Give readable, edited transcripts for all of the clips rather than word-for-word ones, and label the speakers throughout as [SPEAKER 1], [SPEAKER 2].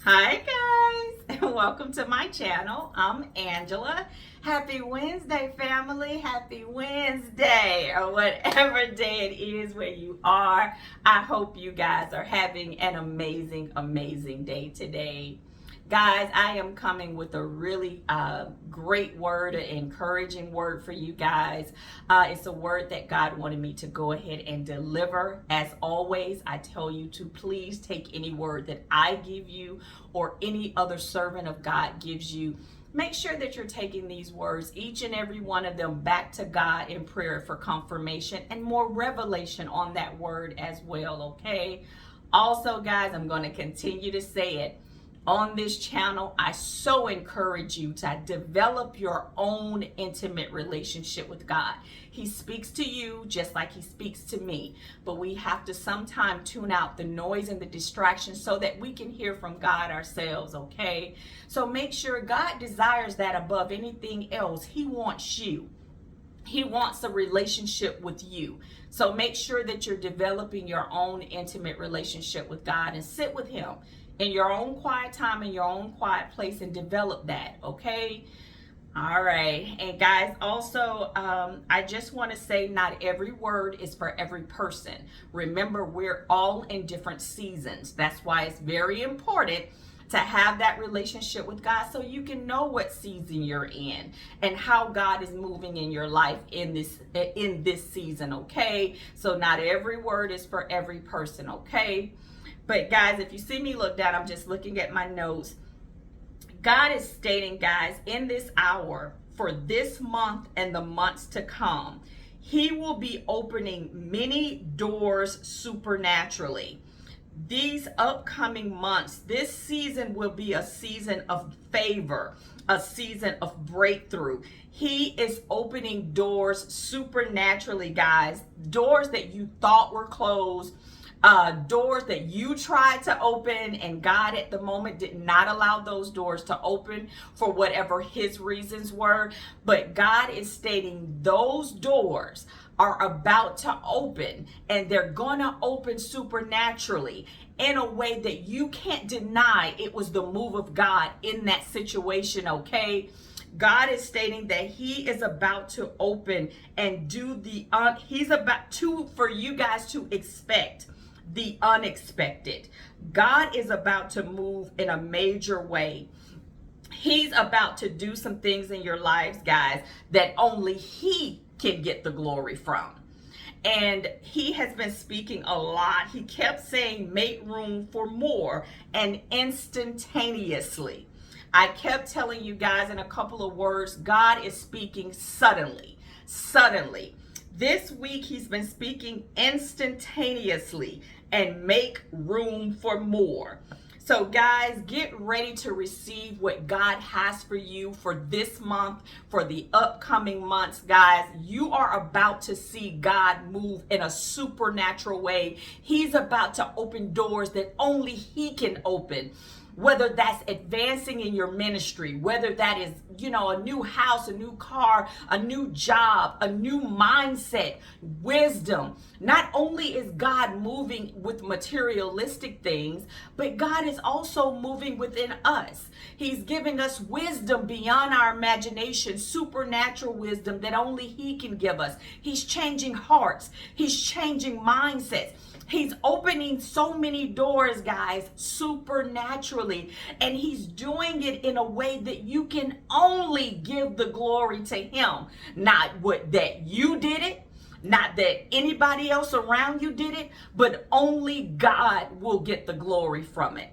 [SPEAKER 1] Hi guys, and welcome to my channel. I'm Angela. Happy Wednesday, family. Happy Wednesday, or whatever day it is where you are. I hope you guys are having an amazing day today. Guys, I am coming with a really great word, an encouraging word for you guys. It's a word that God wanted me to go ahead and deliver. As always, I tell you to please take any word that I give you or any other servant of God gives you. Make sure that you're taking these words, each and every one of them, back to God in prayer for confirmation and more revelation on that word as well, okay? Also, guys, I'm going to continue to say it. On this channel, I so encourage you to develop your own intimate relationship with God. He speaks to you just like he speaks to me, but we have to sometimes tune out the noise and the distractions so that we can hear from God ourselves, okay? So make sure God desires that above anything else. He wants you. He wants a relationship with you. So make sure that you're developing your own intimate relationship with God and sit with him in your own quiet time, in your own quiet place, and develop that, okay? All right. And guys, also, I just want to say not every word is for every person. Remember, we're all in different seasons. That's why it's very important to have that relationship with God so you can know what season you're in and how God is moving in your life in this season, okay? So not every word is for every person, okay? But guys, if you see me look down, I'm just looking at my notes. God is stating, guys, in this hour, for this month and the months to come, he will be opening many doors supernaturally. These upcoming months, this season will be a season of favor, a season of breakthrough. He is opening doors supernaturally, guys. Doors that you thought were closed, doors that you tried to open, and God at the moment did not allow those doors to open for whatever his reasons were. But God is stating those doors are about to open, and they're going to open supernaturally in a way that you can't deny it was the move of God in that situation, okay? God is stating that he is about to open and do he's about to, for you guys to expect the unexpected. God is about to move in a major way. He's about to do some things in your lives, guys, that only he can get the glory from. And he has been speaking a lot. He kept saying, make room for more, and instantaneously. I kept telling you guys in a couple of words, God is speaking suddenly. This week, he's been speaking instantaneously, and make room for more. So guys, get ready to receive what God has for you for this month, for the upcoming months, guys. You are about to see God move in a supernatural way. He's about to open doors that only he can open. Whether that's advancing in your ministry, whether that is, a new house, a new car, a new job, a new mindset, wisdom. Not only is God moving with materialistic things, but God is also moving within us. He's giving us wisdom beyond our imagination, supernatural wisdom that only he can give us. He's changing hearts. He's changing mindsets. He's opening so many doors, guys, supernaturally. And he's doing it in a way that you can only give the glory to him. Not that you did it, not that anybody else around you did it, but only God will get the glory from it.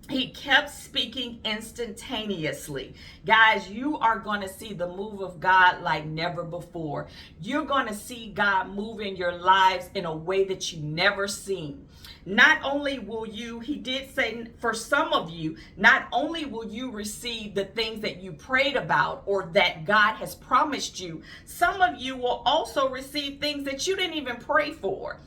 [SPEAKER 1] He kept speaking instantaneously. Guys, you are going to see the move of God like never before. You're going to see God move in your lives in a way that you never seen. Not only will you, he did say for some of you, not only will you receive the things that you prayed about or that God has promised you, some of you will also receive things that you didn't even pray for.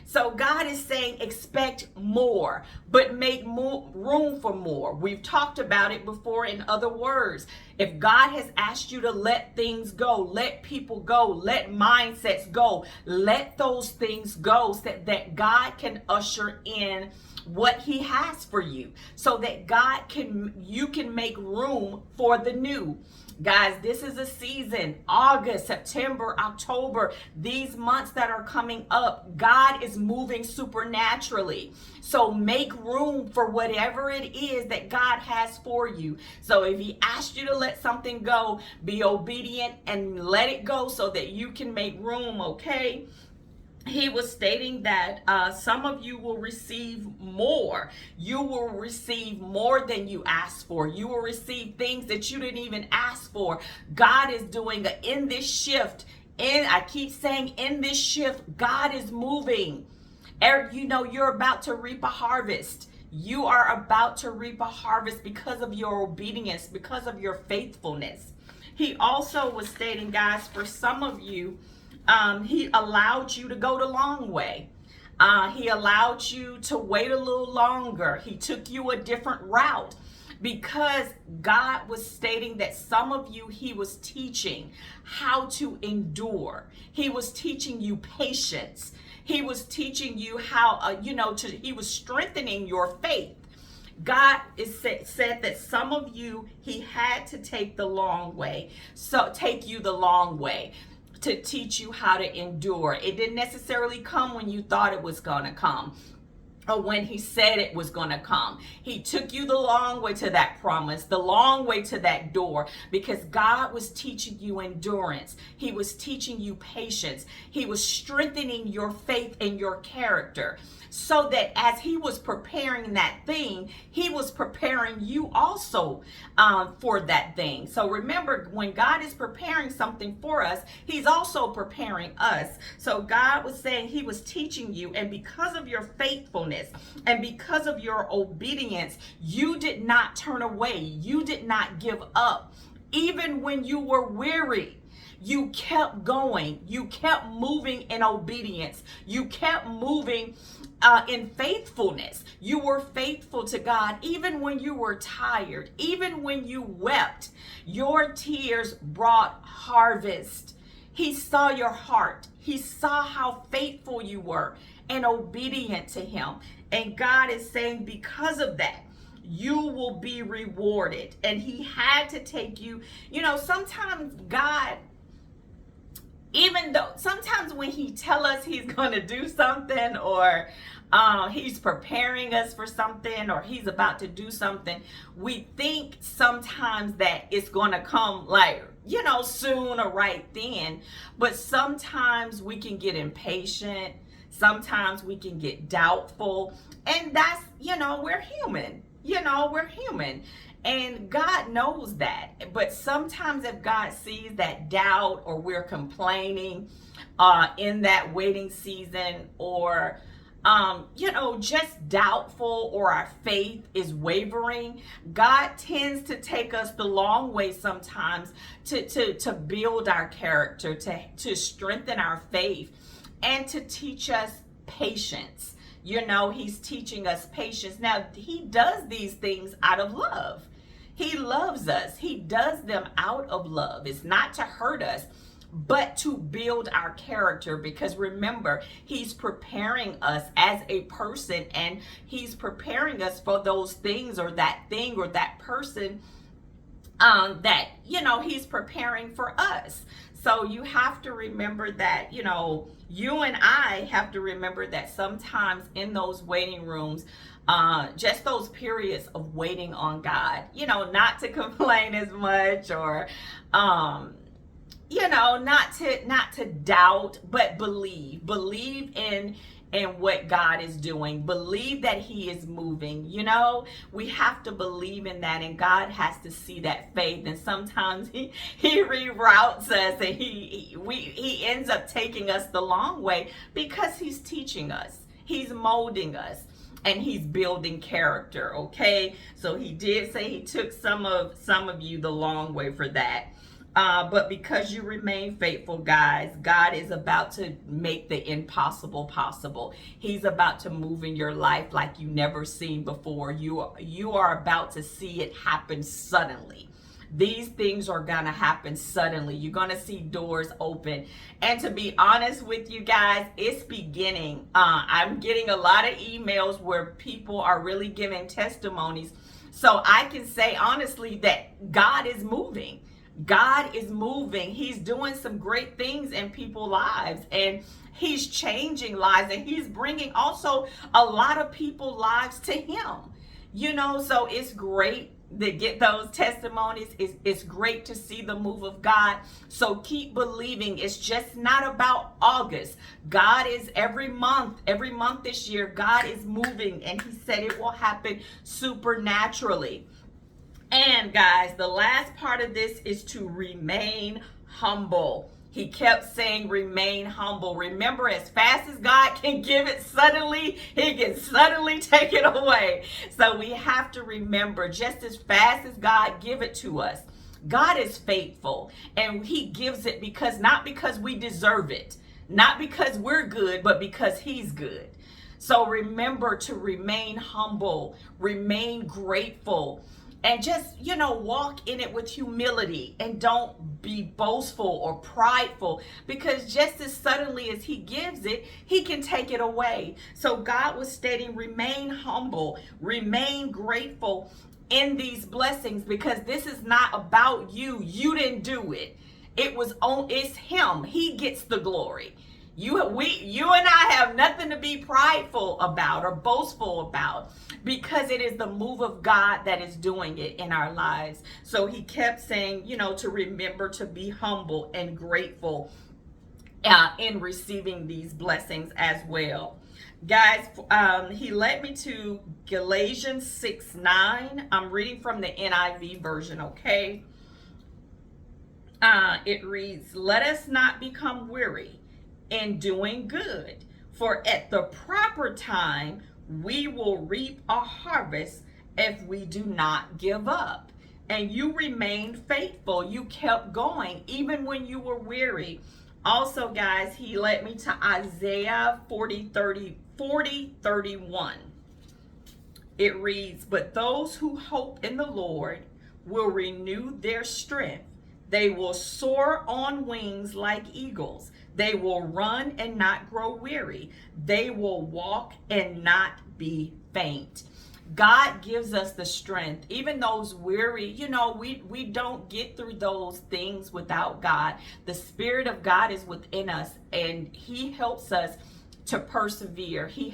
[SPEAKER 1] So God is saying expect more, but make room for more. We've talked about it before in other words. If God has asked you to let things go, let people go, let mindsets go, let those things go so that God can usher in what he has for you, so that you can make room for the new. Guys, this is a season, August, September, October, these months that are coming up, God is moving supernaturally. So make room for whatever it is that God has for you. So if he asked you to let something go, be obedient and let it go so that you can make room, okay? He was stating that some of you will receive more. You will receive more than you asked for. You will receive things that you didn't even ask for. God is doing in this shift. I keep saying in this shift, God is moving. You know, you're about to reap a harvest. You are about to reap a harvest because of your obedience, because of your faithfulness. He also was stating, guys, for some of you, he allowed you to go the long way. He allowed you to wait a little longer. He took you a different route because God was stating that some of you, he was teaching how to endure. He was teaching you patience. He was teaching you how, he was strengthening your faith. God said that some of you, he had to take the long way. So take you the long way to teach you how to endure. It didn't necessarily come when you thought it was going to come, or when he said it was going to come. He took you the long way to that promise, the long way to that door, because God was teaching you endurance. He was teaching you patience. He was strengthening your faith and your character, so that as he was preparing that thing, he was preparing you also for that thing. So remember, when God is preparing something for us, he's also preparing us. So God was saying he was teaching you, and because of your faithfulness and because of your obedience, you did not turn away. You did not give up. Even when you were weary, you kept going. You kept moving in obedience. You kept moving in faithfulness. You were faithful to God even when you were tired, even when you wept. Your tears brought harvest. He saw your heart. He saw how faithful you were and obedient to him. And God is saying, because of that, you will be rewarded. And he had to take you. Sometimes God, even though sometimes when he tell us he's going to do something, or he's preparing us for something, or he's about to do something, we think sometimes that it's going to come soon or right then. But sometimes we can get impatient. Sometimes we can get doubtful. And that's, we're human. We're human. And God knows that. But sometimes if God sees that doubt, or we're complaining in that waiting season, or just doubtful, or our faith is wavering, God tends to take us the long way sometimes to build our character, to strengthen our faith, and to teach us patience. He's teaching us patience. Now, he does these things out of love. He loves us. He does them out of love. It's not to hurt us, but to build our character. Because remember, he's preparing us as a person, and he's preparing us for those things, or that thing, or that person that, he's preparing for us. So you have to remember that, you and I have to remember that sometimes in those waiting rooms, just those periods of waiting on God, not to complain as much, or, not to doubt, but believe in what God is doing. Believe that he is moving. We have to believe in that, and God has to see that faith. And sometimes he reroutes us, and he ends up taking us the long way, because he's teaching us, he's molding us, and he's building character. Okay, so he did say he took some of you the long way for that. But because you remain faithful, guys, God is about to make the impossible possible. He's about to move in your life like you never seen before. You are about to see it happen suddenly. These things are going to happen suddenly. You're going to see doors open. And to be honest with you guys, it's beginning. I'm getting a lot of emails where people are really giving testimonies. So I can say honestly that God is moving. God is moving. He's doing some great things in people's lives, and he's changing lives, and he's bringing also a lot of people's lives to him. So it's great to get those testimonies. It's great to see the move of God. So keep believing. It's just not about August. God is every month this year, God is moving, and he said it will happen supernaturally. And guys, the last part of this is to remain humble. He kept saying, remain humble. Remember, as fast as God can give it suddenly, he can suddenly take it away. So we have to remember, just as fast as God give it to us, God is faithful, and he gives it not because we deserve it, not because we're good, but because he's good. So remember to remain humble, remain grateful, and just, walk in it with humility, and don't be boastful or prideful, because just as suddenly as he gives it, he can take it away. So God was stating, remain humble, remain grateful in these blessings, because this is not about you. You didn't do it. It's him. He gets the glory. You and I have nothing to be prideful about or boastful about, because it is the move of God that is doing it in our lives. So he kept saying, to remember to be humble and grateful in receiving these blessings as well. Guys, he led me to Galatians 6:9. I'm reading from the NIV version, okay? It reads, "Let us not become weary in doing good, for at the proper time we will reap a harvest if we do not give up." And you remained faithful. You kept going even when you were weary. Also, guys, he led me to Isaiah 40:31. It reads, "But those who hope in the Lord will renew their strength. They will soar on wings like eagles. They will run and not grow weary. They will walk and not be faint." God gives us the strength. Even those weary, we don't get through those things without God. The Spirit of God is within us, and he helps us to persevere. He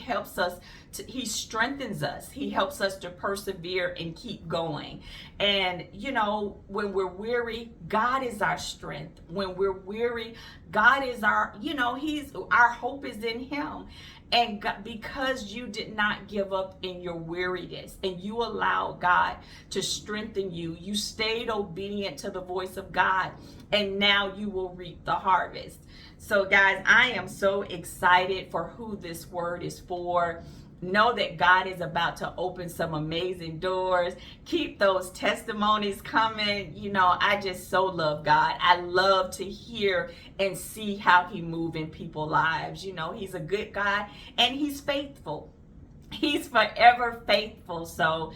[SPEAKER 1] strengthens us. He helps us to persevere and keep going. And, when we're weary, God is our strength. When we're weary, God is our hope is in him. And God, because you did not give up in your weariness, and you allowed God to strengthen you, you stayed obedient to the voice of God, and now you will reap the harvest. So guys, I am so excited for who this word is for. Know that God is about to open some amazing doors. Keep those testimonies coming. I just so love God. I love to hear and see how he moves in people's lives. He's a good God, and he's faithful. He's forever faithful. So,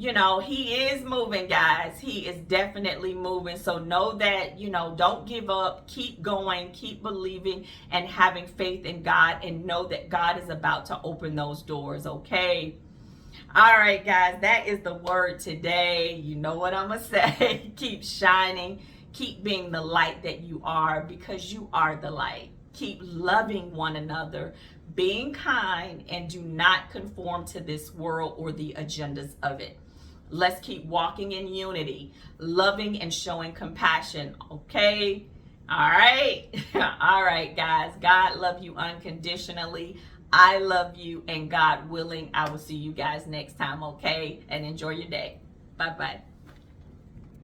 [SPEAKER 1] he is moving, guys. He is definitely moving. So know that, don't give up. Keep going, keep believing, and having faith in God, and know that God is about to open those doors, okay? All right, guys, that is the word today. You know what I'm going to say. Keep shining. Keep being the light that you are, because you are the light. Keep loving one another, being kind, and do not conform to this world or the agendas of it. Let's keep walking in unity, loving and showing compassion, okay? All right? All right, guys. God love you unconditionally. I love you, and God willing, I will see you guys next time, okay? And enjoy your day. Bye-bye.